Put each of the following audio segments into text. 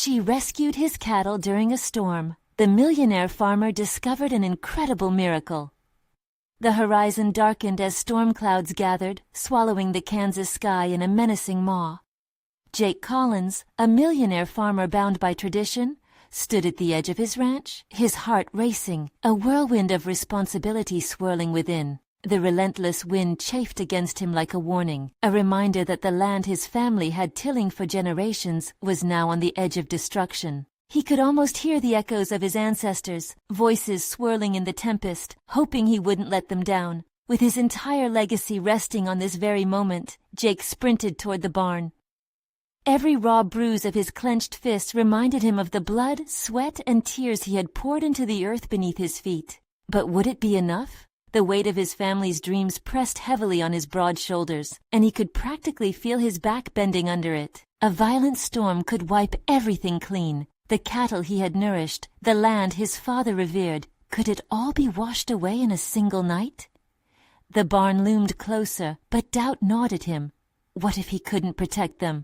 she rescued his cattle during a storm, the millionaire farmer discovered an incredible miracle. The horizon darkened as storm clouds gathered, swallowing the Kansas sky in a menacing maw. Jake Collins, a millionaire farmer bound by tradition, stood at the edge of his ranch, his heart racing, a whirlwind of responsibility swirling within. The relentless wind chafed against him like a warning, a reminder that the land his family had tilling for generations was now on the edge of destruction. He could almost hear the echoes of his ancestors, voices swirling in the tempest, hoping he wouldn't let them down. With his entire legacy resting on this very moment, Jake sprinted toward the barn. Every raw bruise of his clenched fist reminded him of the blood, sweat, and tears he had poured into the earth beneath his feet. But would it be enough? The weight of his family's dreams pressed heavily on his broad shoulders, and he could practically feel his back bending under it. A violent storm could wipe everything clean. The cattle he had nourished, the land his father revered, could it all be washed away in a single night? The barn loomed closer, but doubt gnawed at him. What if he couldn't protect them?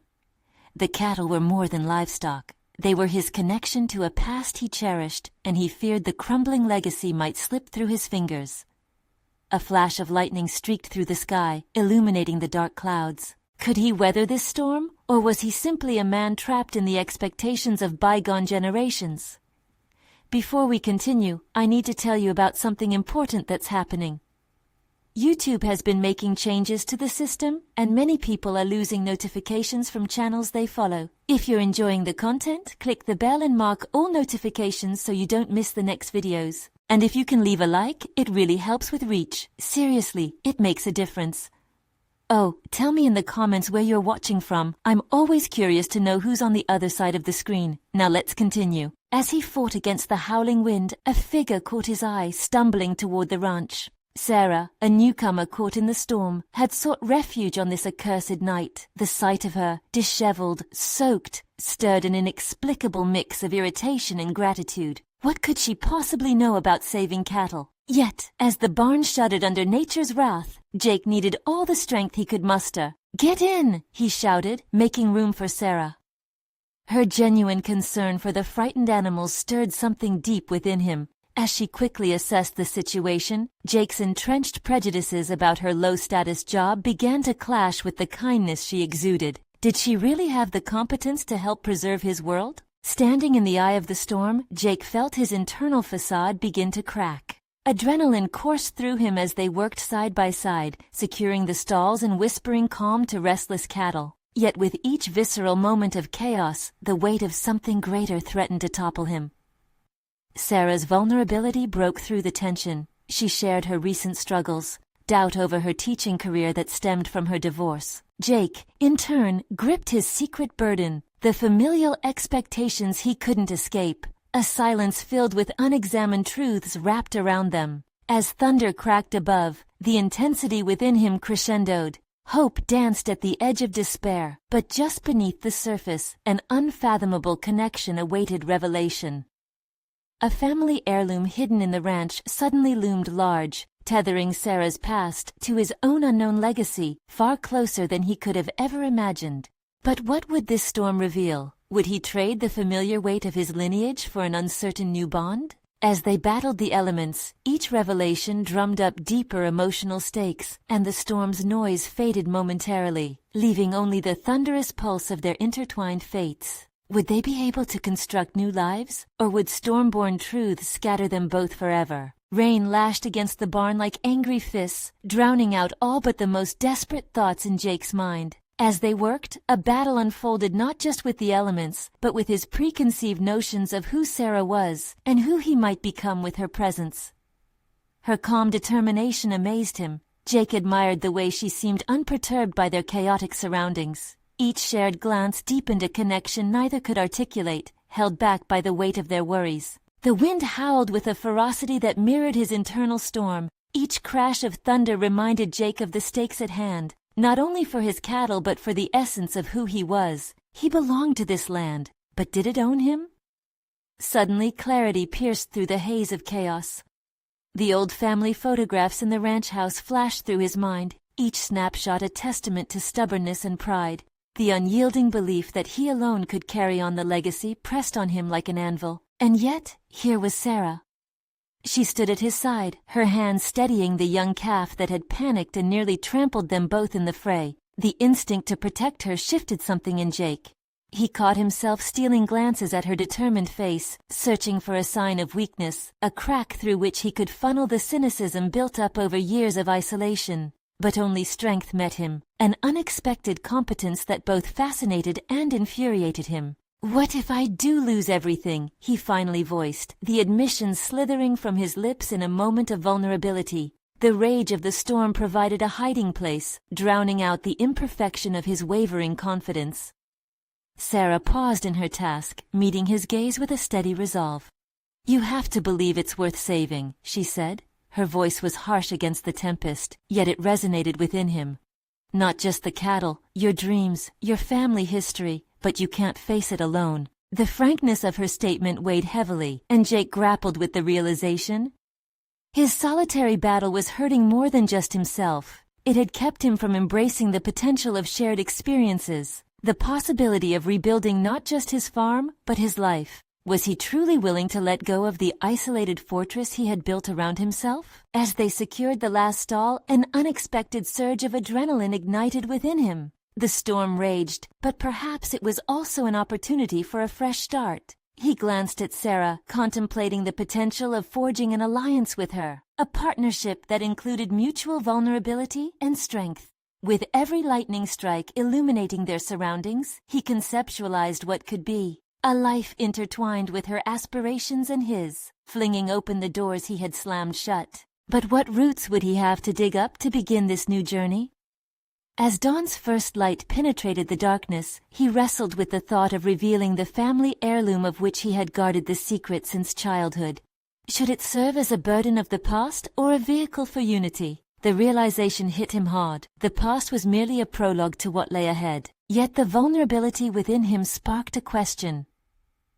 The cattle were more than livestock. They were his connection to a past he cherished, and he feared the crumbling legacy might slip through his fingers. A flash of lightning streaked through the sky, illuminating the dark clouds. Could he weather this storm, or was he simply a man trapped in the expectations of bygone generations? Before we continue, I need to tell you about something important that's happening. YouTube has been making changes to the system, and many people are losing notifications from channels they follow. If you're enjoying the content, click the bell and mark all notifications so you don't miss the next videos. And if you can leave a like, it really helps with reach. Seriously, it makes a difference. Oh, tell me in the comments where you're watching from. I'm always curious to know who's on the other side of the screen. Now let's continue. As he fought against the howling wind, a figure caught his eye, stumbling toward the ranch. Sarah, a newcomer caught in the storm, had sought refuge on this accursed night. The sight of her, disheveled, soaked, stirred an inexplicable mix of irritation and gratitude. What could she possibly know about saving cattle? Yet, as the barn shuddered under nature's wrath, Jake needed all the strength he could muster. "Get in!" he shouted, making room for Sarah. Her genuine concern for the frightened animals stirred something deep within him. As she quickly assessed the situation, Jake's entrenched prejudices about her low-status job began to clash with the kindness she exuded. Did she really have the competence to help preserve his world? Standing in the eye of the storm, Jake felt his internal facade begin to crack. Adrenaline coursed through him as they worked side by side, securing the stalls and whispering calm to restless cattle. Yet with each visceral moment of chaos, the weight of something greater threatened to topple him. Sarah's vulnerability broke through the tension. She shared her recent struggles, doubt over her teaching career that stemmed from her divorce. Jake, in turn, gripped his secret burden, the familial expectations he couldn't escape. A silence filled with unexamined truths wrapped around them. As thunder cracked above, the intensity within him crescendoed. Hope danced at the edge of despair, but just beneath the surface, an unfathomable connection awaited revelation. A family heirloom hidden in the ranch suddenly loomed large, tethering Sarah's past to his own unknown legacy, far closer than he could have ever imagined. But what would this storm reveal? Would he trade the familiar weight of his lineage for an uncertain new bond? As they battled the elements, each revelation drummed up deeper emotional stakes, and the storm's noise faded momentarily, leaving only the thunderous pulse of their intertwined fates. Would they be able to construct new lives, or would storm-born truths scatter them both forever? Rain lashed against the barn like angry fists, drowning out all but the most desperate thoughts in Jake's mind. As they worked, a battle unfolded not just with the elements, but with his preconceived notions of who Sarah was, and who he might become with her presence. Her calm determination amazed him. Jake admired the way she seemed unperturbed by their chaotic surroundings. Each shared glance deepened a connection neither could articulate, held back by the weight of their worries. The wind howled with a ferocity that mirrored his internal storm. Each crash of thunder reminded Jake of the stakes at hand, not only for his cattle but for the essence of who he was. He belonged to this land, but did it own him? Suddenly clarity pierced through the haze of chaos. The old family photographs in the ranch house flashed through his mind, each snapshot a testament to stubbornness and pride. The unyielding belief that he alone could carry on the legacy pressed on him like an anvil. And yet, here was Sarah. She stood at his side, her hand steadying the young calf that had panicked and nearly trampled them both in the fray. The instinct to protect her shifted something in Jake. He caught himself stealing glances at her determined face, searching for a sign of weakness, a crack through which he could funnel the cynicism built up over years of isolation. But only strength met him, an unexpected competence that both fascinated and infuriated him. "What if I do lose everything?" he finally voiced, the admission slithering from his lips in a moment of vulnerability. The rage of the storm provided a hiding place, drowning out the imperfection of his wavering confidence. Sarah paused in her task, meeting his gaze with a steady resolve. "You have to believe it's worth saving," she said. Her voice was harsh against the tempest, yet it resonated within him. "Not just the cattle, your dreams, your family history, but you can't face it alone." The frankness of her statement weighed heavily, and Jake grappled with the realization. His solitary battle was hurting more than just himself. It had kept him from embracing the potential of shared experiences, the possibility of rebuilding not just his farm, but his life. Was he truly willing to let go of the isolated fortress he had built around himself? As they secured the last stall, an unexpected surge of adrenaline ignited within him. The storm raged, but perhaps it was also an opportunity for a fresh start. He glanced at Sarah, contemplating the potential of forging an alliance with her, a partnership that included mutual vulnerability and strength. With every lightning strike illuminating their surroundings, he conceptualized what could be. A life intertwined with her aspirations and his, flinging open the doors he had slammed shut. But what roots would he have to dig up to begin this new journey? As dawn's first light penetrated the darkness, he wrestled with the thought of revealing the family heirloom of which he had guarded the secret since childhood. Should it serve as a burden of the past or a vehicle for unity? The realization hit him hard. The past was merely a prologue to what lay ahead. Yet the vulnerability within him sparked a question.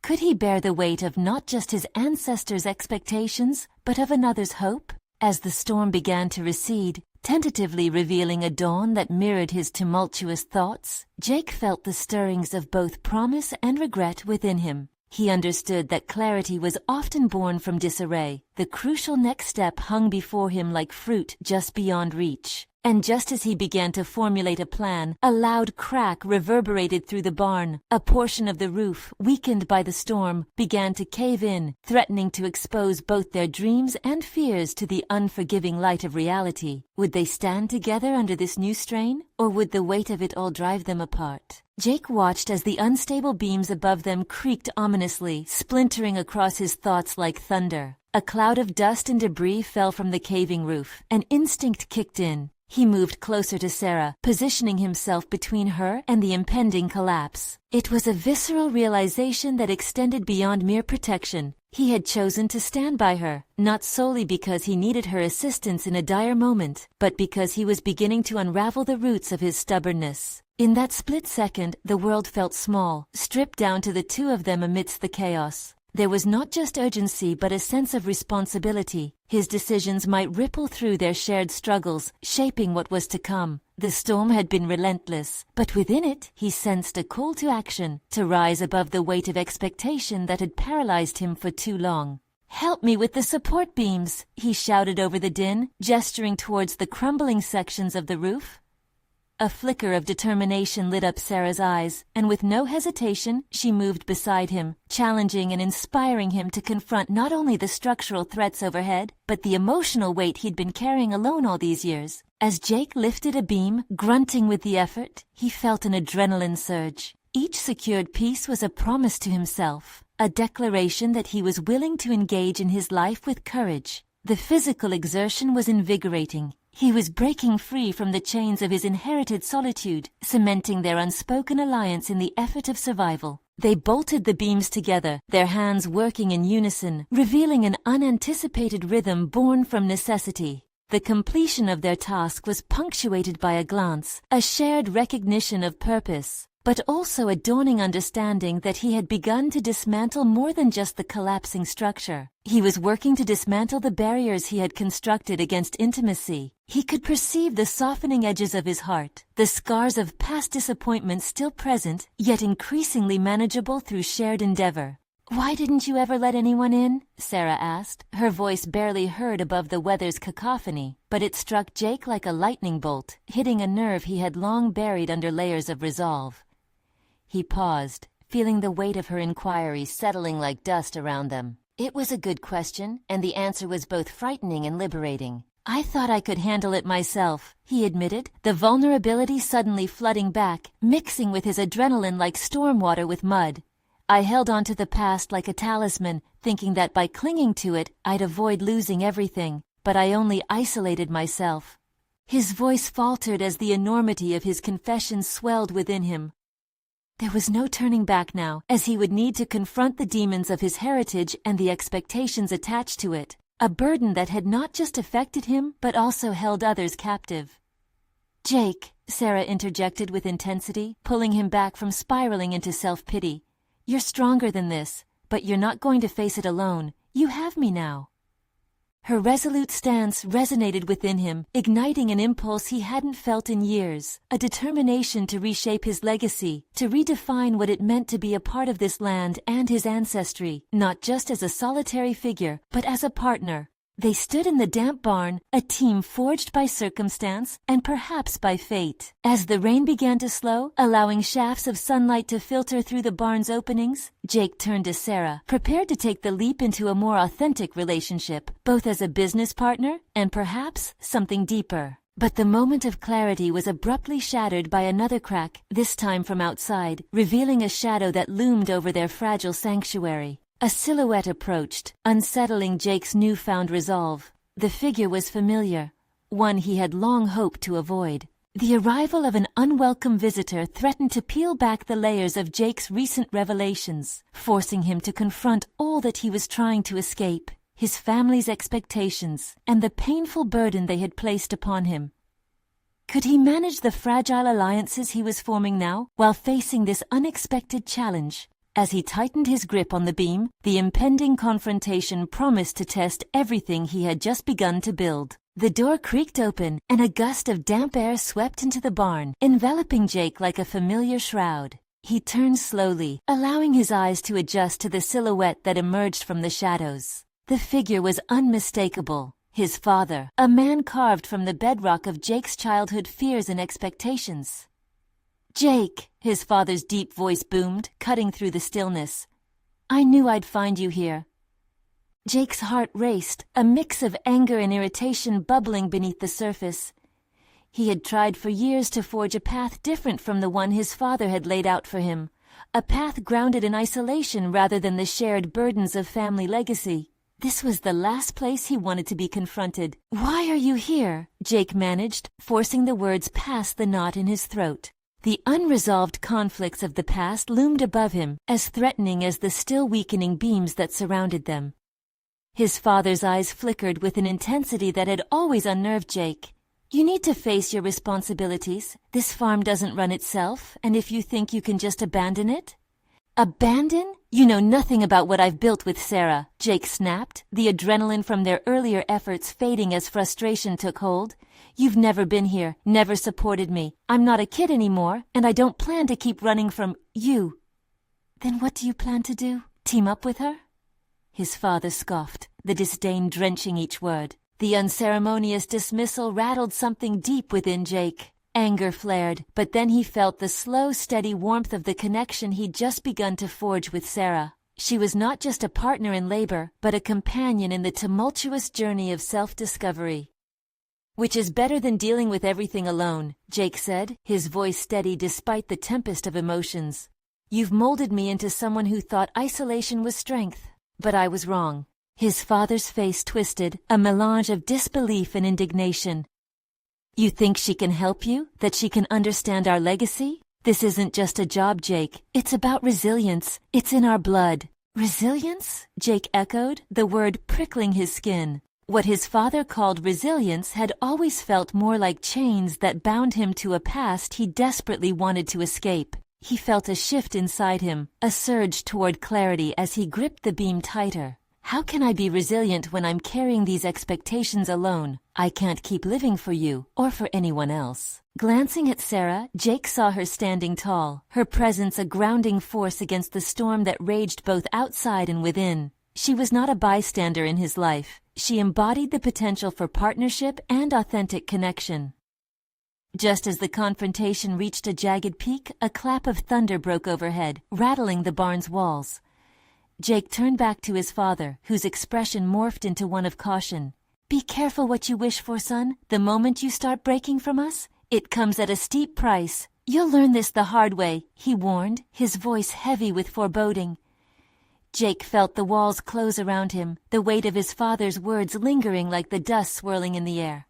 Could he bear the weight of not just his ancestors' expectations, but of another's hope? As the storm began to recede, tentatively revealing a dawn that mirrored his tumultuous thoughts, Jake felt the stirrings of both promise and regret within him. He understood that clarity was often born from disarray. The crucial next step hung before him like fruit just beyond reach. And just as he began to formulate a plan, a loud crack reverberated through the barn. A portion of the roof, weakened by the storm, began to cave in, threatening to expose both their dreams and fears to the unforgiving light of reality. Would they stand together under this new strain, or would the weight of it all drive them apart? Jake watched as the unstable beams above them creaked ominously, splintering across his thoughts like thunder. A cloud of dust and debris fell from the caving roof. An instinct kicked in. He moved closer to Sarah, positioning himself between her and the impending collapse. It was a visceral realization that extended beyond mere protection. He had chosen to stand by her, not solely because he needed her assistance in a dire moment, but because he was beginning to unravel the roots of his stubbornness. In that split second, the world felt small, stripped down to the two of them amidst the chaos. There was not just urgency but a sense of responsibility. His decisions might ripple through their shared struggles, shaping what was to come. The storm had been relentless, but within it he sensed a call to action, to rise above the weight of expectation that had paralyzed him for too long. "Help me with the support beams," he shouted over the din, gesturing towards the crumbling sections of the roof. A flicker of determination lit up Sarah's eyes, and with no hesitation, she moved beside him, challenging and inspiring him to confront not only the structural threats overhead, but the emotional weight he'd been carrying alone all these years. As Jake lifted a beam, grunting with the effort, he felt an adrenaline surge. Each secured piece was a promise to himself, a declaration that he was willing to engage in his life with courage. The physical exertion was invigorating. He was breaking free from the chains of his inherited solitude, cementing their unspoken alliance in the effort of survival. They bolted the beams together, their hands working in unison, revealing an unanticipated rhythm born from necessity. The completion of their task was punctuated by a glance, a shared recognition of purpose. but also a dawning understanding that he had begun to dismantle more than just the collapsing structure. He was working to dismantle the barriers he had constructed against intimacy. He could perceive the softening edges of his heart, the scars of past disappointments still present, yet increasingly manageable through shared endeavor. "Why didn't you ever let anyone in?" Sarah asked, her voice barely heard above the weather's cacophony, but it struck Jake like a lightning bolt, hitting a nerve he had long buried under layers of resolve. He paused, feeling the weight of her inquiry settling like dust around them. It was a good question, and the answer was both frightening and liberating. "I thought I could handle it myself," he admitted, the vulnerability suddenly flooding back, mixing with his adrenaline like storm water with mud. "I held on to the past like a talisman, thinking that by clinging to it, I'd avoid losing everything, but I only isolated myself." His voice faltered as the enormity of his confession swelled within him. There was no turning back now, as he would need to confront the demons of his heritage and the expectations attached to it, a burden that had not just affected him but also held others captive. "Jake," Sarah interjected with intensity, pulling him back from spiraling into self-pity. "You're stronger than this, but you're not going to face it alone. You have me now." Her resolute stance resonated within him, igniting an impulse he hadn't felt in years, a determination to reshape his legacy, to redefine what it meant to be a part of this land and his ancestry, not just as a solitary figure, but as a partner. They stood in the damp barn, a team forged by circumstance and perhaps by fate. As the rain began to slow, allowing shafts of sunlight to filter through the barn's openings, Jake turned to Sarah, prepared to take the leap into a more authentic relationship, both as a business partner and perhaps something deeper. But the moment of clarity was abruptly shattered by another crack, this time from outside, revealing a shadow that loomed over their fragile sanctuary. A silhouette approached, unsettling Jake's newfound resolve. The figure was familiar, one he had long hoped to avoid. The arrival of an unwelcome visitor threatened to peel back the layers of Jake's recent revelations, forcing him to confront all that he was trying to escape, his family's expectations, and the painful burden they had placed upon him. Could he manage the fragile alliances he was forming now, while facing this unexpected challenge? As he tightened his grip on the beam, the impending confrontation promised to test everything he had just begun to build. The door creaked open, and a gust of damp air swept into the barn, enveloping Jake like a familiar shroud. He turned slowly, allowing his eyes to adjust to the silhouette that emerged from the shadows. The figure was unmistakable. His father, a man carved from the bedrock of Jake's childhood fears and expectations. "Jake," his father's deep voice boomed, cutting through the stillness. "I knew I'd find you here." Jake's heart raced, a mix of anger and irritation bubbling beneath the surface. He had tried for years to forge a path different from the one his father had laid out for him, a path grounded in isolation rather than the shared burdens of family legacy. This was the last place he wanted to be confronted. "Why are you here?" Jake managed, forcing the words past the knot in his throat. The unresolved conflicts of the past loomed above him, as threatening as the still weakening beams that surrounded them. His father's eyes flickered with an intensity that had always unnerved Jake. "You need to face your responsibilities. This farm doesn't run itself, and if you think you can just abandon it—" "Abandon? You know nothing about what I've built with Sarah," Jake snapped, the adrenaline from their earlier efforts fading as frustration took hold. "You've never been here, never supported me. I'm not a kid anymore, and I don't plan to keep running from you." "Then what do you plan to do? Team up with her?" His father scoffed, the disdain drenching each word. The unceremonious dismissal rattled something deep within Jake. Anger flared, but then he felt the slow, steady warmth of the connection he'd just begun to forge with Sarah. She was not just a partner in labor, but a companion in the tumultuous journey of self-discovery. "Which is better than dealing with everything alone," Jake said, his voice steady despite the tempest of emotions. "You've molded me into someone who thought isolation was strength, but I was wrong." His father's face twisted, a melange of disbelief and indignation. "You think she can help you? That she can understand our legacy? This isn't just a job, Jake. It's about resilience. It's in our blood." "Resilience?" Jake echoed, the word prickling his skin. What his father called resilience had always felt more like chains that bound him to a past he desperately wanted to escape. He felt a shift inside him, a surge toward clarity as he gripped the beam tighter. How can I be resilient when I'm carrying these expectations alone? I can't keep living for you, or for anyone else. Glancing at Sarah, Jake saw her standing tall, her presence a grounding force against the storm that raged both outside and within. She was not a bystander in his life. She embodied the potential for partnership and authentic connection. Just as the confrontation reached a jagged peak, a clap of thunder broke overhead, rattling the barn's walls. Jake turned back to his father, whose expression morphed into one of caution. Be careful what you wish for, son. The moment you start breaking from us, it comes at a steep price. You'll learn this the hard way, he warned, his voice heavy with foreboding. Jake felt the walls close around him, the weight of his father's words lingering like the dust swirling in the air.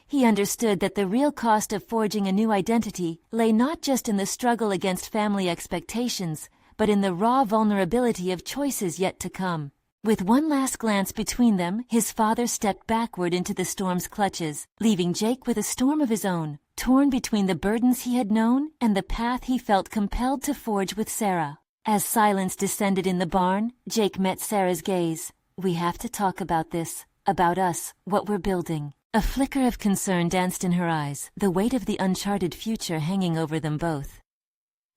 He understood that the real cost of forging a new identity lay not just in the struggle against family expectations, but in the raw vulnerability of choices yet to come. With one last glance between them, his father stepped backward into the storm's clutches, leaving Jake with a storm of his own, torn between the burdens he had known and the path he felt compelled to forge with Sarah. As silence descended in the barn, Jake met Sarah's gaze. We have to talk about this, about us, what we're building. A flicker of concern danced in her eyes, the weight of the uncharted future hanging over them both.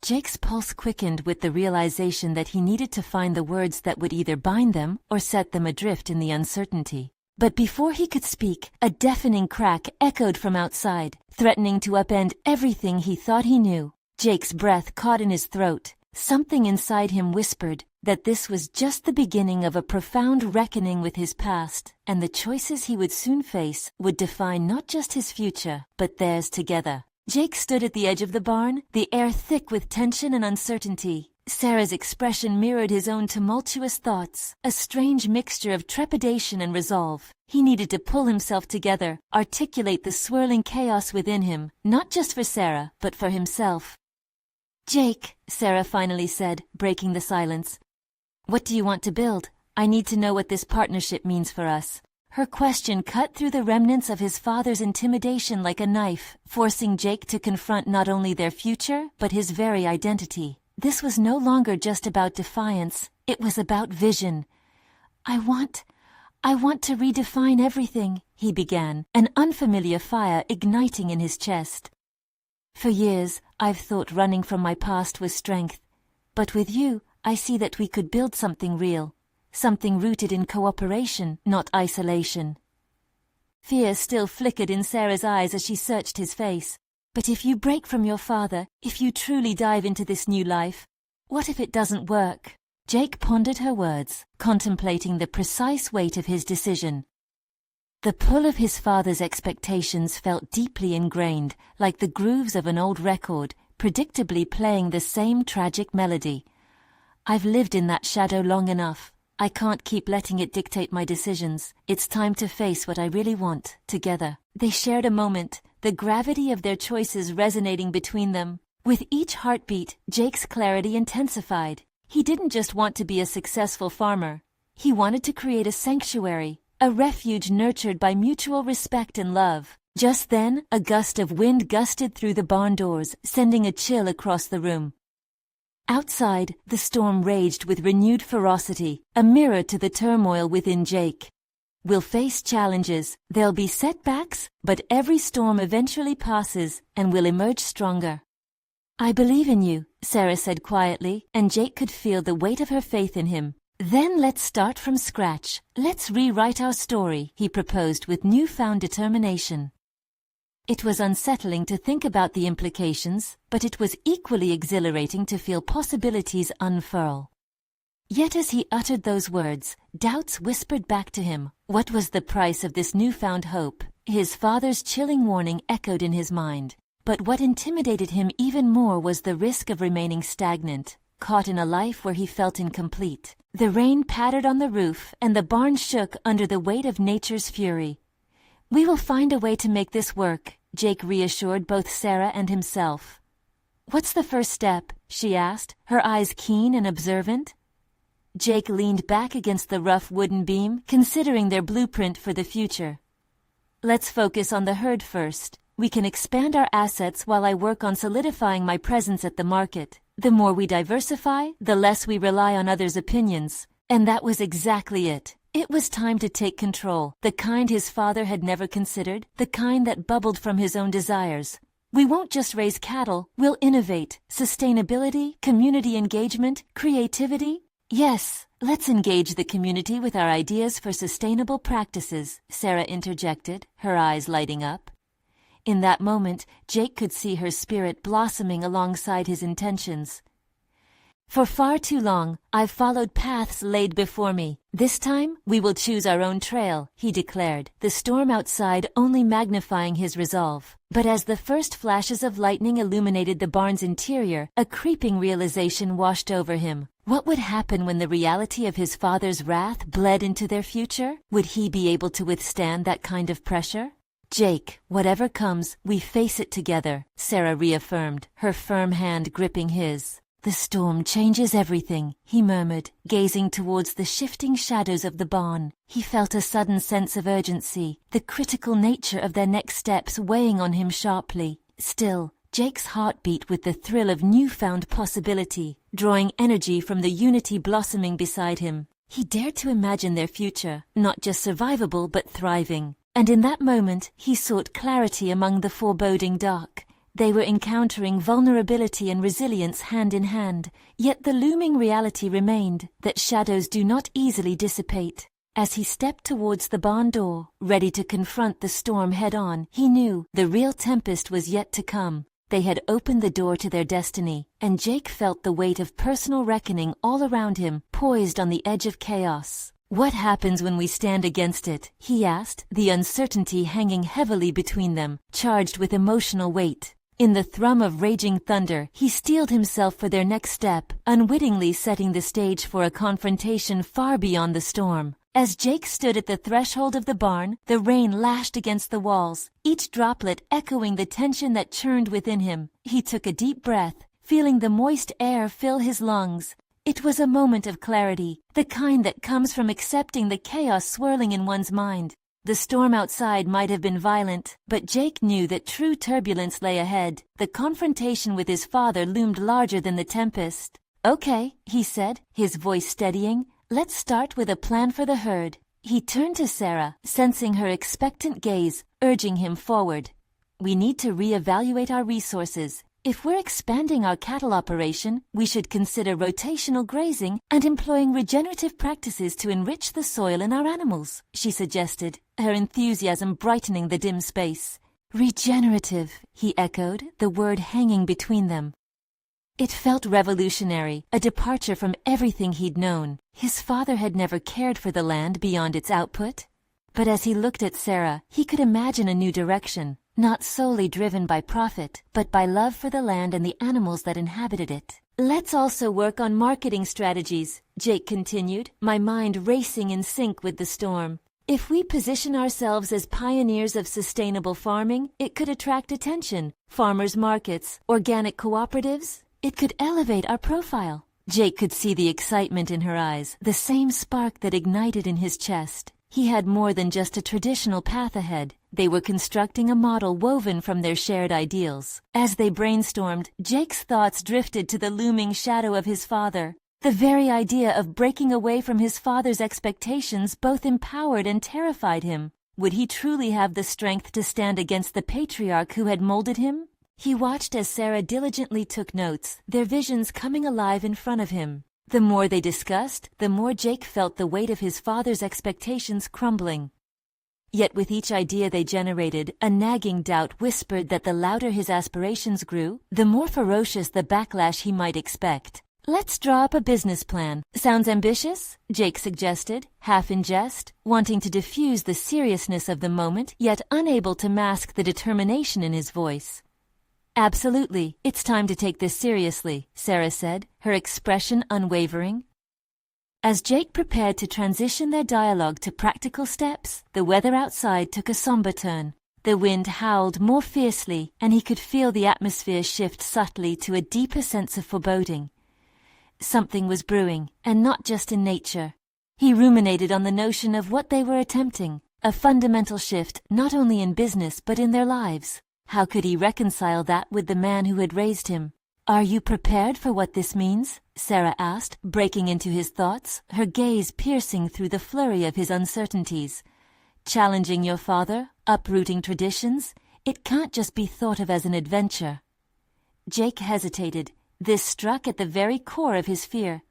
Jake's pulse quickened with the realization that he needed to find the words that would either bind them or set them adrift in the uncertainty. But before he could speak, a deafening crack echoed from outside, threatening to upend everything he thought he knew. Jake's breath caught in his throat. Something inside him whispered that this was just the beginning of a profound reckoning with his past, and the choices he would soon face would define not just his future, but theirs together. Jake stood at the edge of the barn, the air thick with tension and uncertainty. Sarah's expression mirrored his own tumultuous thoughts, a strange mixture of trepidation and resolve. He needed to pull himself together, articulate the swirling chaos within him, not just for Sarah, but for himself. Jake, Sarah finally said, breaking the silence. What do you want to build? I need to know what this partnership means for us. Her question cut through the remnants of his father's intimidation like a knife, forcing Jake to confront not only their future, but his very identity. This was no longer just about defiance, it was about vision. I want to redefine everything, he began, an unfamiliar fire igniting in his chest. For years, I've thought running from my past was strength. But with you, I see that we could build something real, something rooted in cooperation, not isolation. Fear still flickered in Sarah's eyes as she searched his face. But if you break from your father, if you truly dive into this new life, what if it doesn't work? Jake pondered her words, contemplating the precise weight of his decision. The pull of his father's expectations felt deeply ingrained, like the grooves of an old record, predictably playing the same tragic melody. I've lived in that shadow long enough. I can't keep letting it dictate my decisions. It's time to face what I really want, together. They shared a moment, the gravity of their choices resonating between them. With each heartbeat, Jake's clarity intensified. He didn't just want to be a successful farmer. He wanted to create a sanctuary, a refuge nurtured by mutual respect and love. Just then, a gust of wind gusted through the barn doors, sending a chill across the room. Outside, the storm raged with renewed ferocity, a mirror to the turmoil within Jake. We'll face challenges, there'll be setbacks, but every storm eventually passes, and we'll emerge stronger. I believe in you, Sarah said quietly, and Jake could feel the weight of her faith in him. Then let's start from scratch. Let's rewrite our story, he proposed with newfound determination. It was unsettling to think about the implications, but it was equally exhilarating to feel possibilities unfurl. Yet as he uttered those words, doubts whispered back to him. What was the price of this newfound hope? His father's chilling warning echoed in his mind. But what intimidated him even more was the risk of remaining stagnant, caught in a life where he felt incomplete. The rain pattered on the roof, and the barn shook under the weight of nature's fury. We will find a way to make this work, Jake reassured both Sarah and himself. What's the first step? She asked, her eyes keen and observant. Jake leaned back against the rough wooden beam, considering their blueprint for the future. Let's focus on the herd first. We can expand our assets while I work on solidifying my presence at the market. The more we diversify, the less we rely on others' opinions. And that was exactly it. It was time to take control, the kind his father had never considered, the kind that bubbled from his own desires. We won't just raise cattle, we'll innovate. Sustainability, community engagement, creativity. Yes, let's engage the community with our ideas for sustainable practices, Sarah interjected, her eyes lighting up. In that moment, Jake could see her spirit blossoming alongside his intentions. For far too long, I've followed paths laid before me. This time, we will choose our own trail, he declared, the storm outside only magnifying his resolve. But as the first flashes of lightning illuminated the barn's interior, a creeping realization washed over him. What would happen when the reality of his father's wrath bled into their future? Would he be able to withstand that kind of pressure? Jake, whatever comes, we face it together, Sarah reaffirmed, her firm hand gripping his. The storm changes everything, he murmured, gazing towards the shifting shadows of the barn. He felt a sudden sense of urgency, the critical nature of their next steps weighing on him sharply. Still, Jake's heart beat with the thrill of newfound possibility, drawing energy from the unity blossoming beside him. He dared to imagine their future, not just survivable but thriving. And in that moment, he sought clarity among the foreboding dark. They were encountering vulnerability and resilience hand in hand, yet the looming reality remained that shadows do not easily dissipate. As he stepped towards the barn door, ready to confront the storm head-on, he knew the real tempest was yet to come. They had opened the door to their destiny, and Jake felt the weight of personal reckoning all around him, poised on the edge of chaos. What happens when we stand against it? He asked, the uncertainty hanging heavily between them, charged with emotional weight. In the thrum of raging thunder, he steeled himself for their next step, unwittingly setting the stage for a confrontation far beyond the storm. As Jake stood at the threshold of the barn, the rain lashed against the walls, each droplet echoing the tension that churned within him. He took a deep breath, feeling the moist air fill his lungs. It was a moment of clarity, the kind that comes from accepting the chaos swirling in one's mind. The storm outside might have been violent, but Jake knew that true turbulence lay ahead. The confrontation with his father loomed larger than the tempest. "Okay," he said, his voice steadying. "Let's start with a plan for the herd." He turned to Sarah, sensing her expectant gaze, urging him forward. "We need to reevaluate our resources. If we're expanding our cattle operation, we should consider rotational grazing and employing regenerative practices to enrich the soil and our animals," she suggested, her enthusiasm brightening the dim space. "Regenerative," he echoed, the word hanging between them. It felt revolutionary, a departure from everything he'd known. His father had never cared for the land beyond its output. But as he looked at Sarah, he could imagine a new direction. Not solely driven by profit, but by love for the land and the animals that inhabited it. "Let's also work on marketing strategies," Jake continued, my mind racing in sync with the storm. "If we position ourselves as pioneers of sustainable farming, it could attract attention. Farmers markets, organic cooperatives, it could elevate our profile." Jake could see the excitement in her eyes, the same spark that ignited in his chest. He had more than just a traditional path ahead. They were constructing a model woven from their shared ideals. As they brainstormed, Jake's thoughts drifted to the looming shadow of his father. The very idea of breaking away from his father's expectations both empowered and terrified him. Would he truly have the strength to stand against the patriarch who had molded him? He watched as Sarah diligently took notes, their visions coming alive in front of him. The more they discussed, the more Jake felt the weight of his father's expectations crumbling. Yet with each idea they generated, a nagging doubt whispered that the louder his aspirations grew, the more ferocious the backlash he might expect. "Let's draw up a business plan. Sounds ambitious?" Jake suggested, half in jest, wanting to diffuse the seriousness of the moment, yet unable to mask the determination in his voice. "Absolutely. It's time to take this seriously," Sarah said, her expression unwavering. As Jake prepared to transition their dialogue to practical steps, the weather outside took a somber turn. The wind howled more fiercely, and he could feel the atmosphere shift subtly to a deeper sense of foreboding. Something was brewing, and not just in nature. He ruminated on the notion of what they were attempting, a fundamental shift not only in business but in their lives. How could he reconcile that with the man who had raised him? "Are you prepared for what this means?" Sarah asked, breaking into his thoughts, her gaze piercing through the flurry of his uncertainties. "Challenging your father, uprooting traditions, it can't just be thought of as an adventure." Jake hesitated. This struck at the very core of his fear.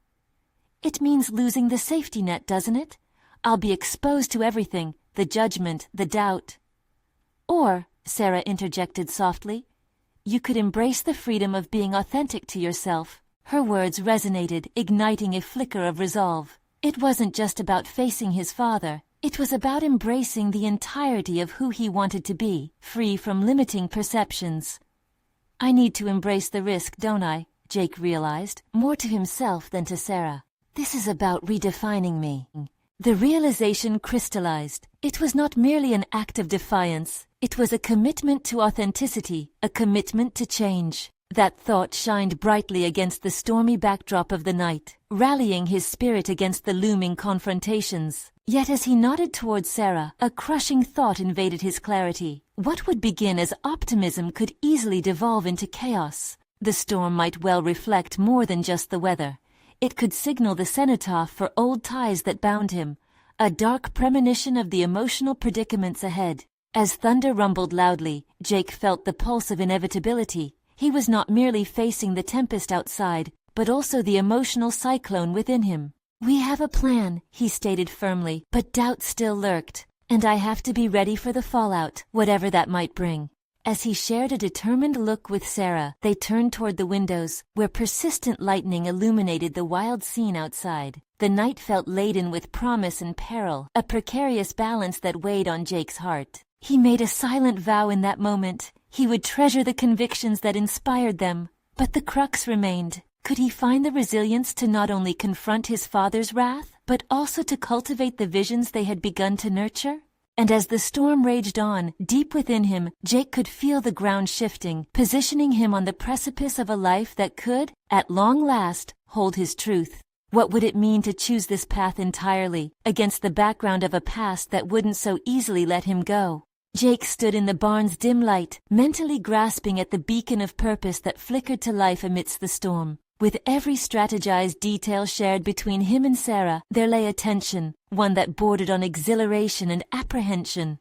"It means losing the safety net, doesn't it? I'll be exposed to everything, the judgment, the doubt." "Or," Sarah interjected softly, "you could embrace the freedom of being authentic to yourself." Her words resonated, igniting a flicker of resolve. It wasn't just about facing his father. It was about embracing the entirety of who he wanted to be, free from limiting perceptions. "I need to embrace the risk, don't I?" Jake realized, more to himself than to Sarah. "This is about redefining me." The realization crystallized. It was not merely an act of defiance. It was a commitment to authenticity, a commitment to change. That thought shined brightly against the stormy backdrop of the night, rallying his spirit against the looming confrontations. Yet as he nodded towards Sarah, a crushing thought invaded his clarity. What would begin as optimism could easily devolve into chaos. The storm might well reflect more than just the weather. It could signal the cenotaph for old ties that bound him, a dark premonition of the emotional predicaments ahead. As thunder rumbled loudly, Jake felt the pulse of inevitability. He was not merely facing the tempest outside, but also the emotional cyclone within him. "We have a plan," he stated firmly, but doubt still lurked, "and I have to be ready for the fallout, whatever that might bring." As he shared a determined look with Sarah, they turned toward the windows, where persistent lightning illuminated the wild scene outside. The night felt laden with promise and peril, a precarious balance that weighed on Jake's heart. He made a silent vow in that moment. He would treasure the convictions that inspired them. But the crux remained. Could he find the resilience to not only confront his father's wrath, but also to cultivate the visions they had begun to nurture? And as the storm raged on, deep within him, Jake could feel the ground shifting, positioning him on the precipice of a life that could, at long last, hold his truth. What would it mean to choose this path entirely, against the background of a past that wouldn't so easily let him go? Jake stood in the barn's dim light, mentally grasping at the beacon of purpose that flickered to life amidst the storm. With every strategized detail shared between him and Sarah, there lay a tension, one that bordered on exhilaration and apprehension.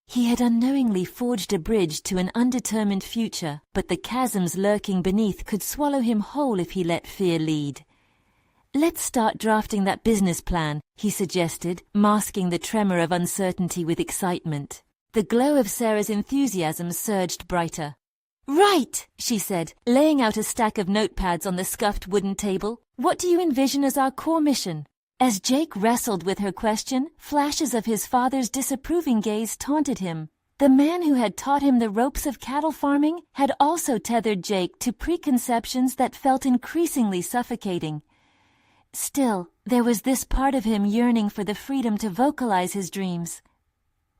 He had unknowingly forged a bridge to an undetermined future, but the chasms lurking beneath could swallow him whole if he let fear lead. "Let's start drafting that business plan," he suggested, masking the tremor of uncertainty with excitement. The glow of Sarah's enthusiasm surged brighter. "Right," she said, laying out a stack of notepads on the scuffed wooden table. "What do you envision as our core mission?" As Jake wrestled with her question, flashes of his father's disapproving gaze taunted him. The man who had taught him the ropes of cattle farming had also tethered Jake to preconceptions that felt increasingly suffocating. Still, there was this part of him yearning for the freedom to vocalize his dreams.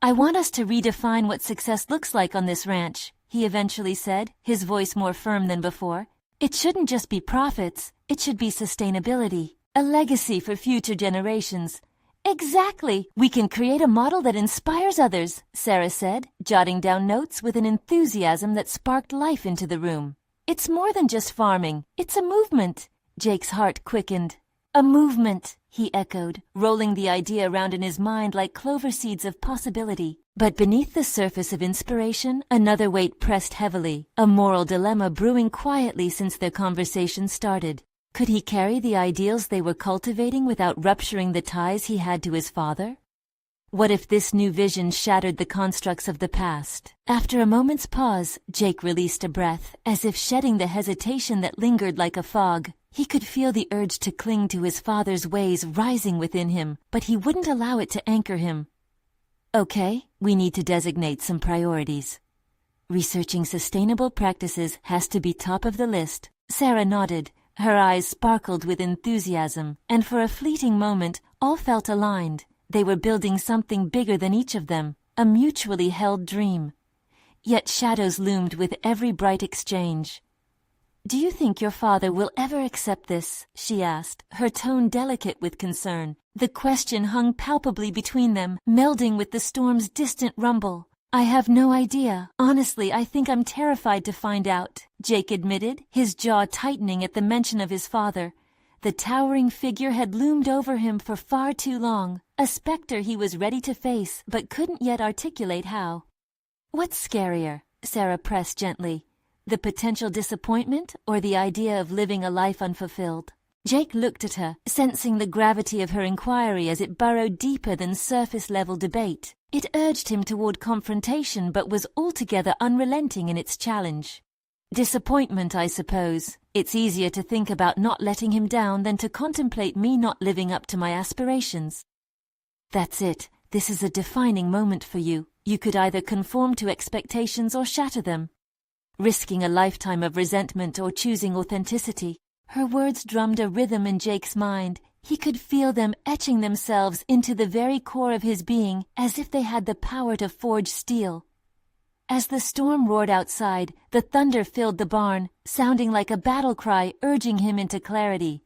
"I want us to redefine what success looks like on this ranch," he eventually said, his voice more firm than before. "It shouldn't just be profits, it should be sustainability, a legacy for future generations." "Exactly! We can create a model that inspires others," Sarah said, jotting down notes with an enthusiasm that sparked life into the room. "It's more than just farming, it's a movement." Jake's heart quickened. "A movement," he echoed, rolling the idea around in his mind like clover seeds of possibility. But beneath the surface of inspiration, another weight pressed heavily, a moral dilemma brewing quietly since their conversation started. Could he carry the ideals they were cultivating without rupturing the ties he had to his father? What if this new vision shattered the constructs of the past? After a moment's pause, Jake released a breath, as if shedding the hesitation that lingered like a fog. He could feel the urge to cling to his father's ways rising within him, but he wouldn't allow it to anchor him. "Okay, we need to designate some priorities. Researching sustainable practices has to be top of the list." Sarah nodded. Her eyes sparkled with enthusiasm, and for a fleeting moment, all felt aligned. They were building something bigger than each of them, a mutually held dream. Yet shadows loomed with every bright exchange. "Do you think your father will ever accept this?" she asked, her tone delicate with concern. The question hung palpably between them, melding with the storm's distant rumble. I have no idea. Honestly, I think I'm terrified to find out, Jake admitted, his jaw tightening at the mention of his father. The towering figure had loomed over him for far too long, a specter he was ready to face but couldn't yet articulate how. What's scarier? Sarah pressed gently. The potential disappointment or the idea of living a life unfulfilled? Jake looked at her, sensing the gravity of her inquiry as it burrowed deeper than surface-level debate. It urged him toward confrontation but was altogether unrelenting in its challenge. Disappointment, I suppose. It's easier to think about not letting him down than to contemplate me not living up to my aspirations. That's it. This is a defining moment for you. You could either conform to expectations or shatter them, risking a lifetime of resentment or choosing authenticity. Her words drummed a rhythm in Jake's mind. He could feel them etching themselves into the very core of his being, as if they had the power to forge steel. As the storm roared outside, the thunder filled the barn, sounding like a battle cry urging him into clarity.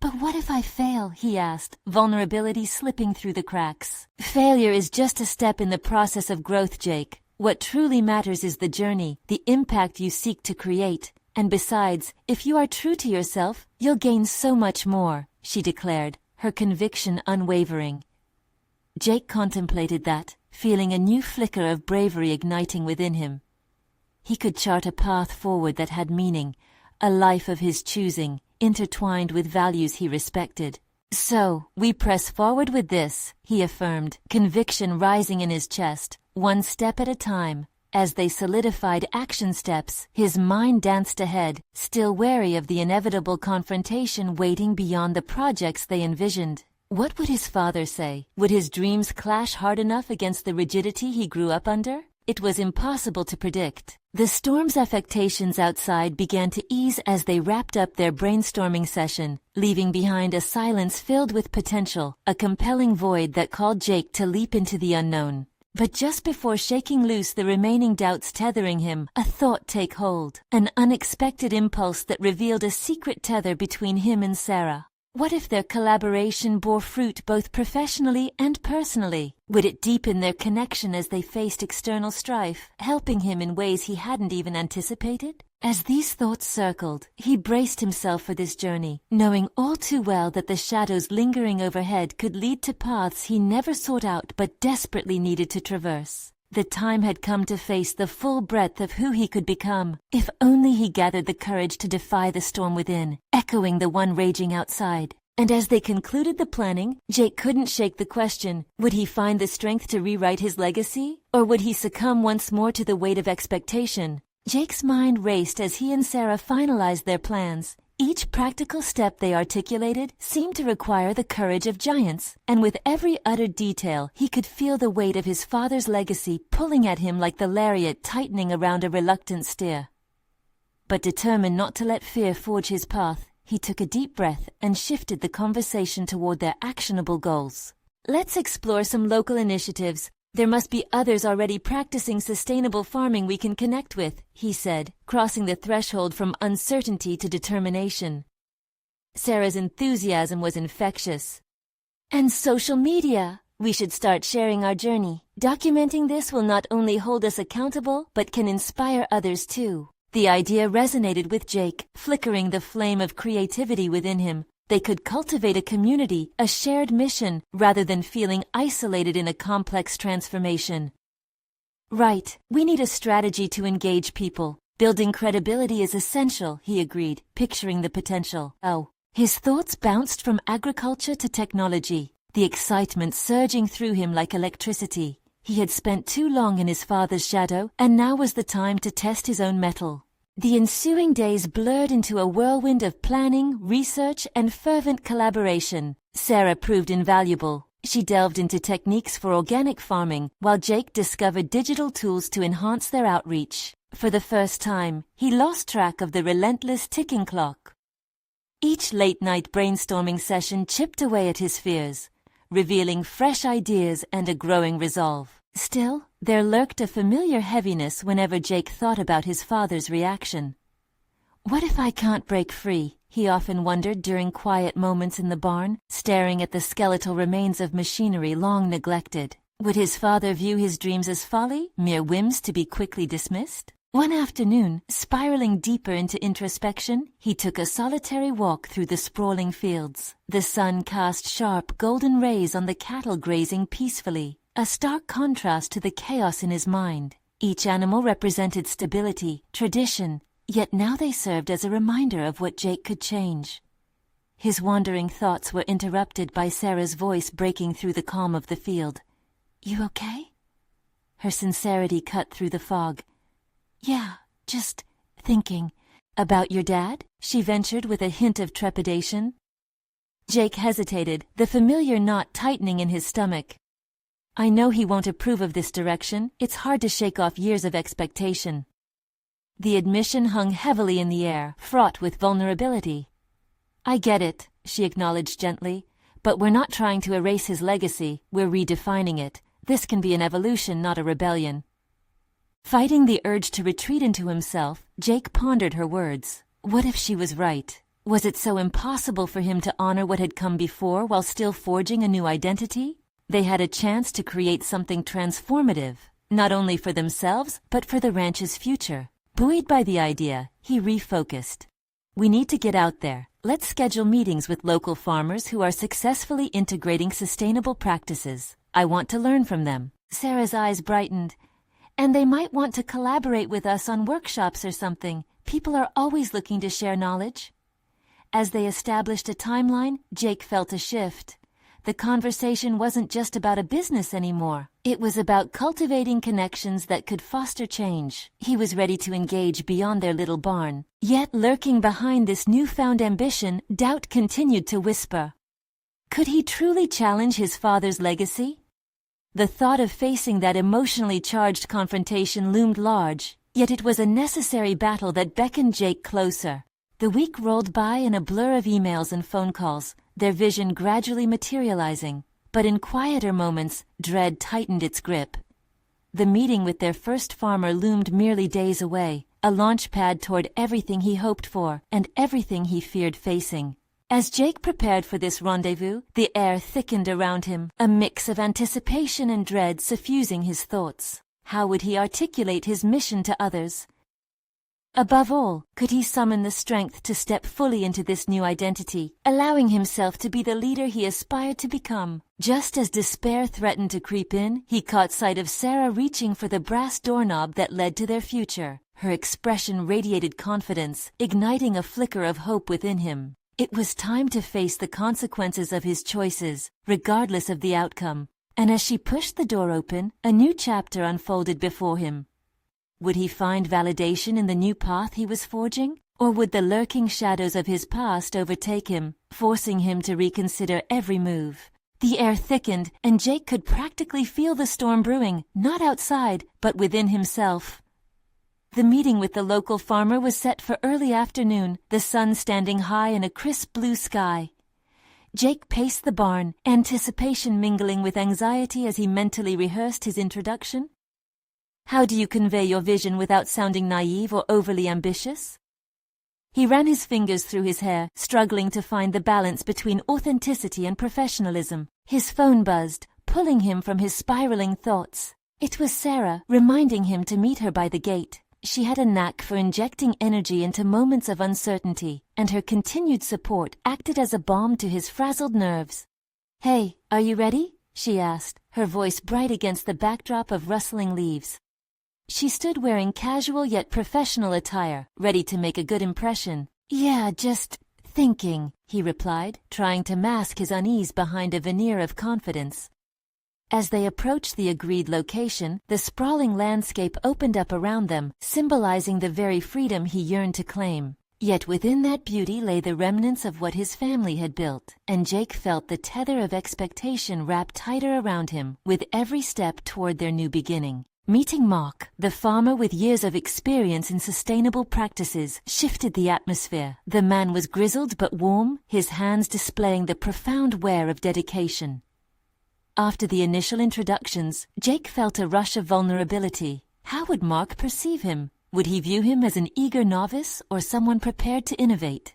But what if I fail? He asked, vulnerability slipping through the cracks. Failure is just a step in the process of growth, Jake. What truly matters is the journey, the impact you seek to create. And besides, if you are true to yourself, you'll gain so much more, she declared, her conviction unwavering. Jake contemplated that, feeling a new flicker of bravery igniting within him. He could chart a path forward that had meaning, a life of his choosing, intertwined with values he respected. So, we press forward with this, he affirmed, conviction rising in his chest, one step at a time. As they solidified action steps, his mind danced ahead, still wary of the inevitable confrontation waiting beyond the projects they envisioned. What would his father say? Would his dreams clash hard enough against the rigidity he grew up under? It was impossible to predict. The storm's affectations outside began to ease as they wrapped up their brainstorming session, leaving behind a silence filled with potential, a compelling void that called Jake to leap into the unknown. But just before shaking loose the remaining doubts tethering him, a thought took hold, an unexpected impulse that revealed a secret tether between him and Sarah. What if their collaboration bore fruit both professionally and personally? Would it deepen their connection as they faced external strife, helping him in ways he hadn't even anticipated? As these thoughts circled, he braced himself for this journey, knowing all too well that the shadows lingering overhead could lead to paths he never sought out but desperately needed to traverse. The time had come to face the full breadth of who he could become, if only he gathered the courage to defy the storm within, echoing the one raging outside. And as they concluded the planning, Jake couldn't shake the question, would he find the strength to rewrite his legacy? Or would he succumb once more to the weight of expectation? Jake's mind raced as he and Sarah finalized their plans. Each practical step they articulated seemed to require the courage of giants, and with every uttered detail, he could feel the weight of his father's legacy pulling at him like the lariat tightening around a reluctant steer. But determined not to let fear forge his path, he took a deep breath and shifted the conversation toward their actionable goals. Let's explore some local initiatives. There must be others already practicing sustainable farming we can connect with, he said, crossing the threshold from uncertainty to determination. Sarah's enthusiasm was infectious. And social media! We should start sharing our journey. Documenting this will not only hold us accountable, but can inspire others too. The idea resonated with Jake, flickering the flame of creativity within him. They could cultivate a community, a shared mission, rather than feeling isolated in a complex transformation. Right, we need a strategy to engage people. Building credibility is essential, he agreed, picturing the potential. Oh, his thoughts bounced from agriculture to technology, the excitement surging through him like electricity. He had spent too long in his father's shadow, and now was the time to test his own mettle. The ensuing days blurred into a whirlwind of planning, research, and fervent collaboration. Sarah proved invaluable. She delved into techniques for organic farming, while Jake discovered digital tools to enhance their outreach. For the first time, he lost track of the relentless ticking clock. Each late-night brainstorming session chipped away at his fears, revealing fresh ideas and a growing resolve. Still, there lurked a familiar heaviness whenever Jake thought about his father's reaction. What if I can't break free? He often wondered during quiet moments in the barn, staring at the skeletal remains of machinery long neglected. Would his father view his dreams as folly, mere whims to be quickly dismissed? One afternoon, spiraling deeper into introspection, he took a solitary walk through the sprawling fields. The sun cast sharp, golden rays on the cattle grazing peacefully, a stark contrast to the chaos in his mind. Each animal represented stability, tradition, yet now they served as a reminder of what Jake could change. His wandering thoughts were interrupted by Sarah's voice breaking through the calm of the field. "You okay?" Her sincerity cut through the fog. "Yeah, just thinking." "About your dad?" she ventured with a hint of trepidation. Jake hesitated, the familiar knot tightening in his stomach. "I know he won't approve of this direction. It's hard to shake off years of expectation." The admission hung heavily in the air, fraught with vulnerability. "I get it," she acknowledged gently, "but we're not trying to erase his legacy, we're redefining it. This can be an evolution, not a rebellion." Fighting the urge to retreat into himself, Jake pondered her words. What if she was right? Was it so impossible for him to honor what had come before while still forging a new identity? They had a chance to create something transformative, not only for themselves, but for the ranch's future. Buoyed by the idea, he refocused. "We need to get out there. Let's schedule meetings with local farmers who are successfully integrating sustainable practices. I want to learn from them." Sarah's eyes brightened. "And they might want to collaborate with us on workshops or something. People are always looking to share knowledge." As they established a timeline, Jake felt a shift. The conversation wasn't just about a business anymore. It was about cultivating connections that could foster change. He was ready to engage beyond their little barn. Yet lurking behind this newfound ambition, doubt continued to whisper. Could he truly challenge his father's legacy? The thought of facing that emotionally charged confrontation loomed large, yet it was a necessary battle that beckoned Jake closer. The week rolled by in a blur of emails and phone calls, their vision gradually materializing. But in quieter moments, dread tightened its grip. The meeting with their first farmer loomed merely days away, a launchpad toward everything he hoped for and everything he feared facing. As Jake prepared for this rendezvous, the air thickened around him, a mix of anticipation and dread suffusing his thoughts. How would he articulate his mission to others? Above all, could he summon the strength to step fully into this new identity, allowing himself to be the leader he aspired to become? Just as despair threatened to creep in, he caught sight of Sarah reaching for the brass doorknob that led to their future. Her expression radiated confidence, igniting a flicker of hope within him. It was time to face the consequences of his choices, regardless of the outcome. And as she pushed the door open, a new chapter unfolded before him. Would he find validation in the new path he was forging? Or would the lurking shadows of his past overtake him, forcing him to reconsider every move? The air thickened, and Jake could practically feel the storm brewing, not outside, but within himself. The meeting with the local farmer was set for early afternoon, the sun standing high in a crisp blue sky. Jake paced the barn, anticipation mingling with anxiety as he mentally rehearsed his introduction. How do you convey your vision without sounding naive or overly ambitious? He ran his fingers through his hair, struggling to find the balance between authenticity and professionalism. His phone buzzed, pulling him from his spiraling thoughts. It was Sarah, reminding him to meet her by the gate. She had a knack for injecting energy into moments of uncertainty, and her continued support acted as a balm to his frazzled nerves. "Hey, are you ready?" she asked, her voice bright against the backdrop of rustling leaves. She stood wearing casual yet professional attire, ready to make a good impression. "Yeah, just thinking," he replied, trying to mask his unease behind a veneer of confidence. As they approached the agreed location, the sprawling landscape opened up around them, symbolizing the very freedom he yearned to claim. Yet within that beauty lay the remnants of what his family had built, and Jake felt the tether of expectation wrap tighter around him with every step toward their new beginning. Meeting Mark, the farmer with years of experience in sustainable practices, shifted the atmosphere. The man was grizzled but warm, his hands displaying the profound wear of dedication. After the initial introductions, Jake felt a rush of vulnerability. How would Mark perceive him? Would he view him as an eager novice or someone prepared to innovate?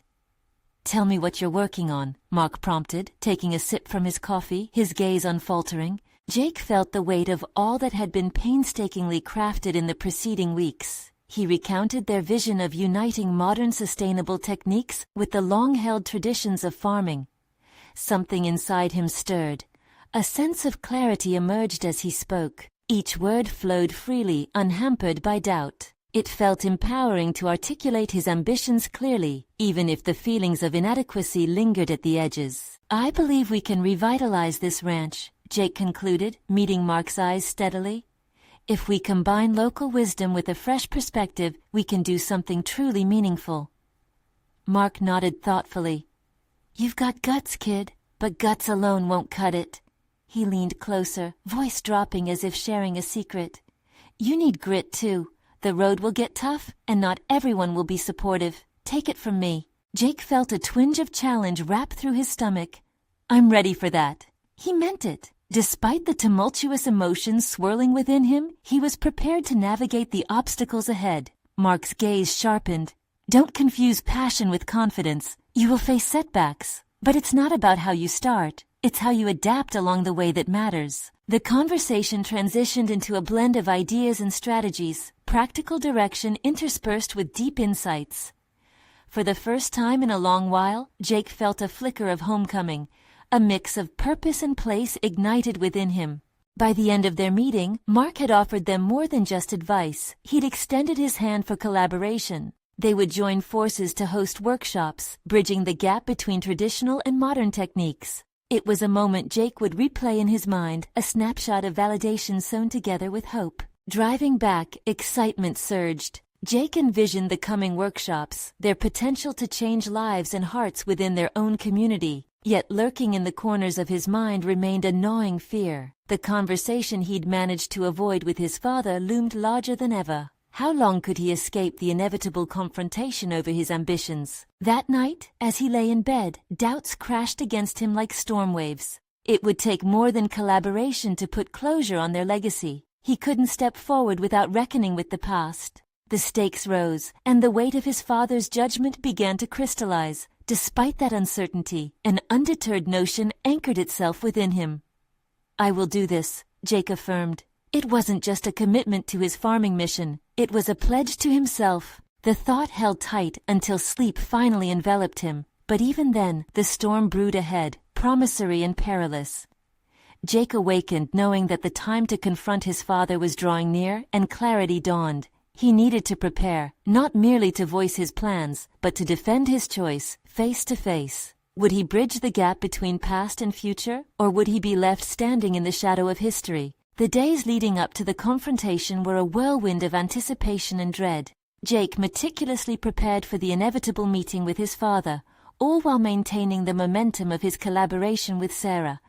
"Tell me what you're working on," Mark prompted, taking a sip from his coffee, his gaze unfaltering. Jake felt the weight of all that had been painstakingly crafted in the preceding weeks. He recounted their vision of uniting modern sustainable techniques with the long-held traditions of farming. Something inside him stirred. A sense of clarity emerged as he spoke. Each word flowed freely, unhampered by doubt. It felt empowering to articulate his ambitions clearly, even if the feelings of inadequacy lingered at the edges. "I believe we can revitalize this ranch," Jake concluded, meeting Mark's eyes steadily. "If we combine local wisdom with a fresh perspective, we can do something truly meaningful." Mark nodded thoughtfully. "You've got guts, kid, but guts alone won't cut it." He leaned closer, voice dropping as if sharing a secret. "You need grit too. The road will get tough, and not everyone will be supportive. Take it from me." Jake felt a twinge of challenge wrap through his stomach. "I'm ready for that." He meant it. Despite the tumultuous emotions swirling within him, he was prepared to navigate the obstacles ahead. Mark's gaze sharpened. "Don't confuse passion with confidence. You will face setbacks. But it's not about how you start. It's how you adapt along the way that matters." The conversation transitioned into a blend of ideas and strategies, practical direction interspersed with deep insights. For the first time in a long while, Jake felt a flicker of homecoming, a mix of purpose and place ignited within him. By the end of their meeting, Mark had offered them more than just advice. He'd extended his hand for collaboration. They would join forces to host workshops, bridging the gap between traditional and modern techniques. It was a moment Jake would replay in his mind, a snapshot of validation sewn together with hope. Driving back, excitement surged. Jake envisioned the coming workshops, their potential to change lives and hearts within their own community. Yet lurking in the corners of his mind remained a gnawing fear. The conversation he'd managed to avoid with his father loomed larger than ever. How long could he escape the inevitable confrontation over his ambitions? That night, as he lay in bed, doubts crashed against him like storm waves. It would take more than collaboration to put closure on their legacy. He couldn't step forward without reckoning with the past. The stakes rose, and the weight of his father's judgment began to crystallize. Despite that uncertainty, an undeterred notion anchored itself within him. "I will do this," Jake affirmed. It wasn't just a commitment to his farming mission. It was a pledge to himself. The thought held tight until sleep finally enveloped him. But even then, the storm brewed ahead, promissory and perilous. Jake awakened knowing that the time to confront his father was drawing near, and clarity dawned. He needed to prepare, not merely to voice his plans, but to defend his choice, face to face. Would he bridge the gap between past and future, or would he be left standing in the shadow of history? The days leading up to the confrontation were a whirlwind of anticipation and dread. Jake meticulously prepared for the inevitable meeting with his father, all while maintaining the momentum of his collaboration with Sarah.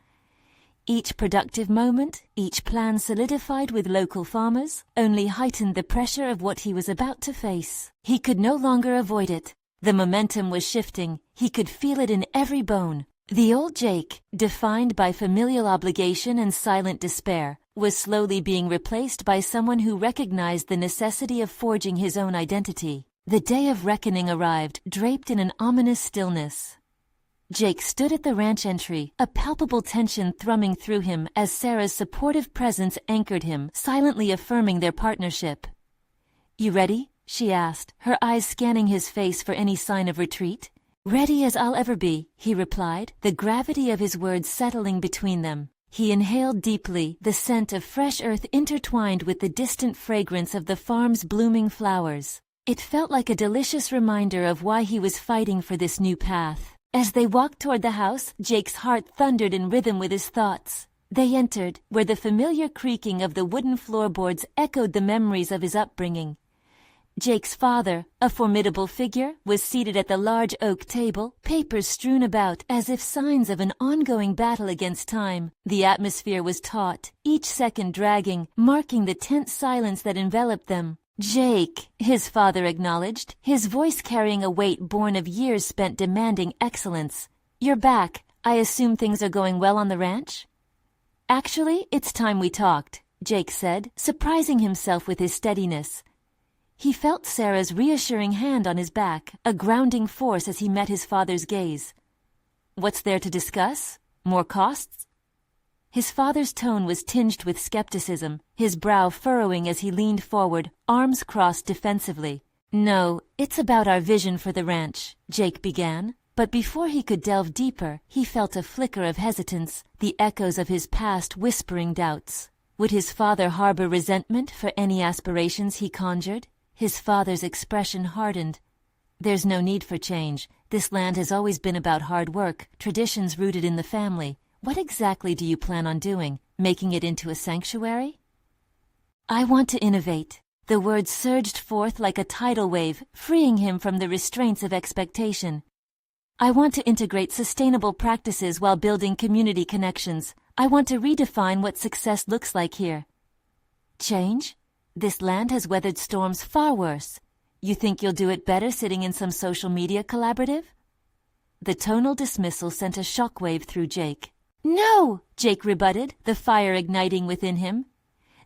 Each productive moment, each plan solidified with local farmers, only heightened the pressure of what he was about to face. He could no longer avoid it. The momentum was shifting. He could feel it in every bone. The old Jake, defined by familial obligation and silent despair, was slowly being replaced by someone who recognized the necessity of forging his own identity. The day of reckoning arrived, draped in an ominous stillness. Jake stood at the ranch entry, a palpable tension thrumming through him as Sarah's supportive presence anchored him, silently affirming their partnership. "You ready?" she asked, her eyes scanning his face for any sign of retreat. "Ready as I'll ever be," he replied, the gravity of his words settling between them. He inhaled deeply, the scent of fresh earth intertwined with the distant fragrance of the farm's blooming flowers. It felt like a delicious reminder of why he was fighting for this new path. As they walked toward the house, Jake's heart thundered in rhythm with his thoughts. They entered, where the familiar creaking of the wooden floorboards echoed the memories of his upbringing. Jake's father, a formidable figure, was seated at the large oak table, papers strewn about as if signs of an ongoing battle against time. The atmosphere was taut, each second dragging, marking the tense silence that enveloped them. "Jake," his father acknowledged, his voice carrying a weight born of years spent demanding excellence. "You're back. I assume things are going well on the ranch?" "Actually, it's time we talked," Jake said, surprising himself with his steadiness. He felt Sarah's reassuring hand on his back, a grounding force as he met his father's gaze. "What's there to discuss? More costs?" His father's tone was tinged with skepticism, his brow furrowing as he leaned forward, arms crossed defensively. "No, it's about our vision for the ranch," Jake began. But before he could delve deeper, he felt a flicker of hesitance, the echoes of his past whispering doubts. Would his father harbor resentment for any aspirations he conjured? His father's expression hardened. "There's no need for change. This land has always been about hard work, traditions rooted in the family. What exactly do you plan on doing? Making it into a sanctuary?" "I want to innovate." The words surged forth like a tidal wave, freeing him from the restraints of expectation. "I want to integrate sustainable practices while building community connections. I want to redefine what success looks like here." "Change? This land has weathered storms far worse. You think you'll do it better sitting in some social media collaborative?" The tonal dismissal sent a shockwave through Jake. "No!" Jake rebutted, the fire igniting within him.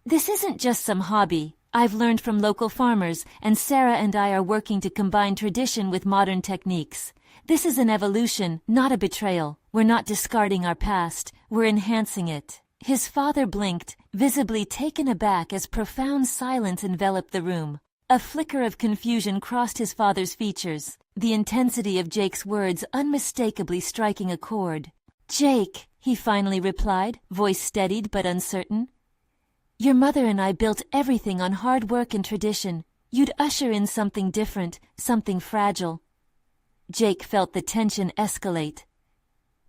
"This isn't just some hobby. I've learned from local farmers, and Sarah and I are working to combine tradition with modern techniques. This is an evolution, not a betrayal. We're not discarding our past, we're enhancing it." His father blinked, visibly taken aback as profound silence enveloped the room. A flicker of confusion crossed his father's features, the intensity of Jake's words unmistakably striking a chord. "Jake," he finally replied, voice steadied but uncertain. "Your mother and I built everything on hard work and tradition. You'd usher in something different, something fragile." Jake felt the tension escalate.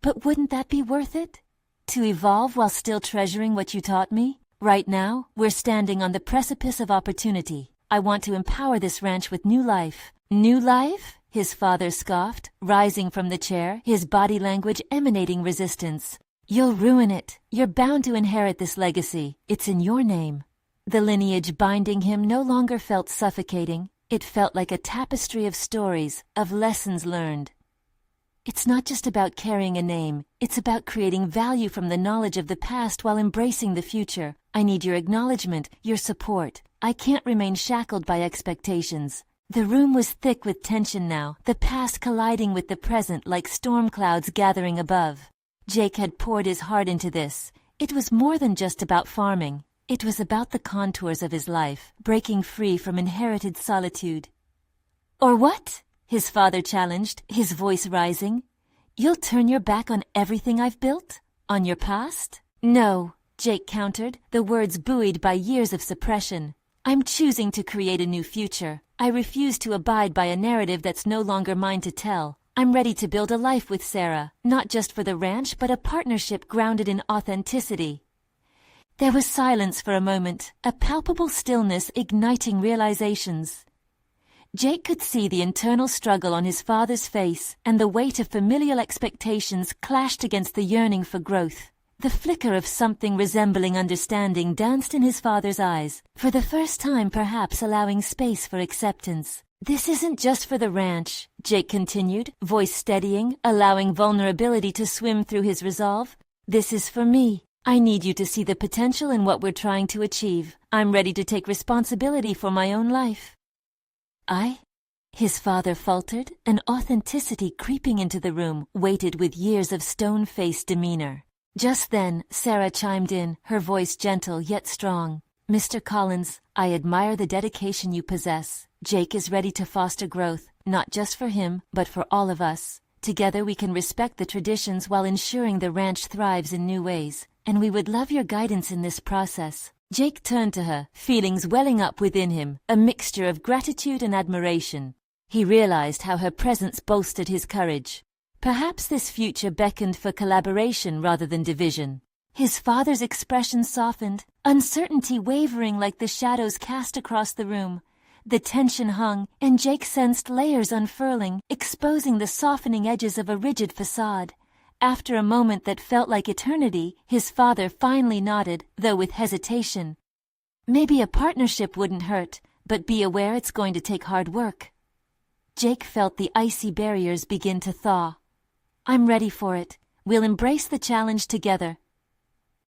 "But wouldn't that be worth it? To evolve while still treasuring what you taught me? Right now, we're standing on the precipice of opportunity. I want to empower this ranch with new life." "New life?" his father scoffed, rising from the chair, his body language emanating resistance. "You'll ruin it. You're bound to inherit this legacy. It's in your name." The lineage binding him no longer felt suffocating. It felt like a tapestry of stories, of lessons learned. "It's not just about carrying a name. It's about creating value from the knowledge of the past while embracing the future. I need your acknowledgement, your support. I can't remain shackled by expectations." The room was thick with tension now, the past colliding with the present like storm clouds gathering above. Jake had poured his heart into this. It was more than just about farming. It was about the contours of his life, breaking free from inherited solitude. "Or what?" his father challenged, his voice rising. "You'll turn your back on everything I've built? On your past?" "No," Jake countered, the words buoyed by years of suppression. "I'm choosing to create a new future. I refuse to abide by a narrative that's no longer mine to tell. I'm ready to build a life with Sarah, not just for the ranch, but a partnership grounded in authenticity." There was silence for a moment, a palpable stillness igniting realizations. Jake could see the internal struggle on his father's face, and the weight of familial expectations clashed against the yearning for growth. The flicker of something resembling understanding danced in his father's eyes, for the first time perhaps allowing space for acceptance. "This isn't just for the ranch," Jake continued, voice steadying, allowing vulnerability to swim through his resolve. "This is for me. I need you to see the potential in what we're trying to achieve. I'm ready to take responsibility for my own life." His father faltered, an authenticity creeping into the room, weighted with years of stone-faced demeanor. Just then, Sarah chimed in, her voice gentle yet strong. "Mr. Collins, I admire the dedication you possess. Jake is ready to foster growth, not just for him, but for all of us. Together we can respect the traditions while ensuring the ranch thrives in new ways, and we would love your guidance in this process." Jake turned to her, feelings welling up within him, a mixture of gratitude and admiration. He realized how her presence bolstered his courage. Perhaps this future beckoned for collaboration rather than division. His father's expression softened, uncertainty wavering like the shadows cast across the room. The tension hung, and Jake sensed layers unfurling, exposing the softening edges of a rigid facade. After a moment that felt like eternity, his father finally nodded, though with hesitation. "Maybe a partnership wouldn't hurt, but be aware it's going to take hard work." Jake felt the icy barriers begin to thaw. "I'm ready for it. We'll embrace the challenge together."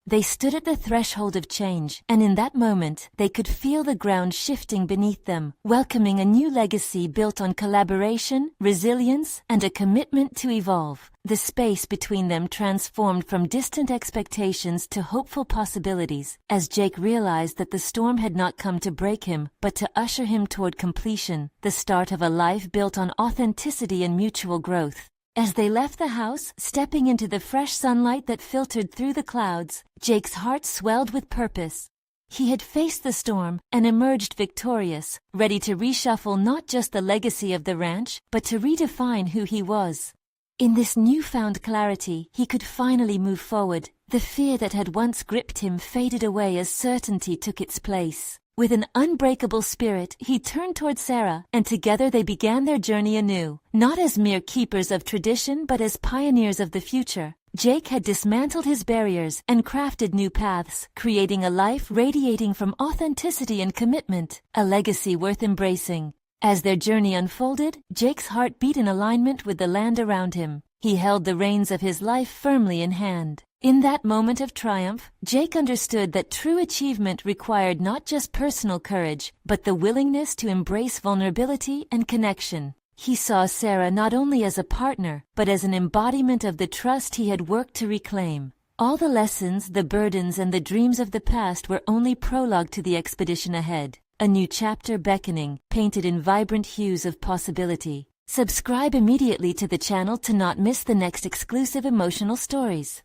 They stood at the threshold of change, and in that moment, they could feel the ground shifting beneath them, welcoming a new legacy built on collaboration, resilience, and a commitment to evolve. The space between them transformed from distant expectations to hopeful possibilities, as Jake realized that the storm had not come to break him, but to usher him toward completion, the start of a life built on authenticity and mutual growth. As they left the house, stepping into the fresh sunlight that filtered through the clouds, Jake's heart swelled with purpose. He had faced the storm and emerged victorious, ready to reshuffle not just the legacy of the ranch, but to redefine who he was. In this newfound clarity, he could finally move forward. The fear that had once gripped him faded away as certainty took its place. With an unbreakable spirit, he turned toward Sarah, and together they began their journey anew, not as mere keepers of tradition but as pioneers of the future. Jake had dismantled his barriers and crafted new paths, creating a life radiating from authenticity and commitment, a legacy worth embracing. As their journey unfolded, Jake's heart beat in alignment with the land around him. He held the reins of his life firmly in hand. In that moment of triumph, Jake understood that true achievement required not just personal courage, but the willingness to embrace vulnerability and connection. He saw Sarah not only as a partner, but as an embodiment of the trust he had worked to reclaim. All the lessons, the burdens, and the dreams of the past were only prologue to the expedition ahead. A new chapter beckoning, painted in vibrant hues of possibility. Subscribe immediately to the channel to not miss the next exclusive emotional stories.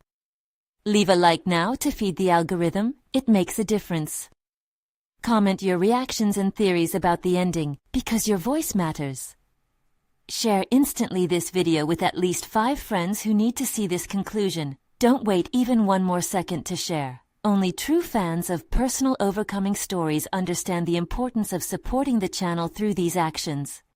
Leave a like now to feed the algorithm, it makes a difference. Comment your reactions and theories about the ending, because your voice matters. Share instantly this video with at least 5 friends who need to see this conclusion. Don't wait even one more second to share. Only true fans of personal overcoming stories understand the importance of supporting the channel through these actions.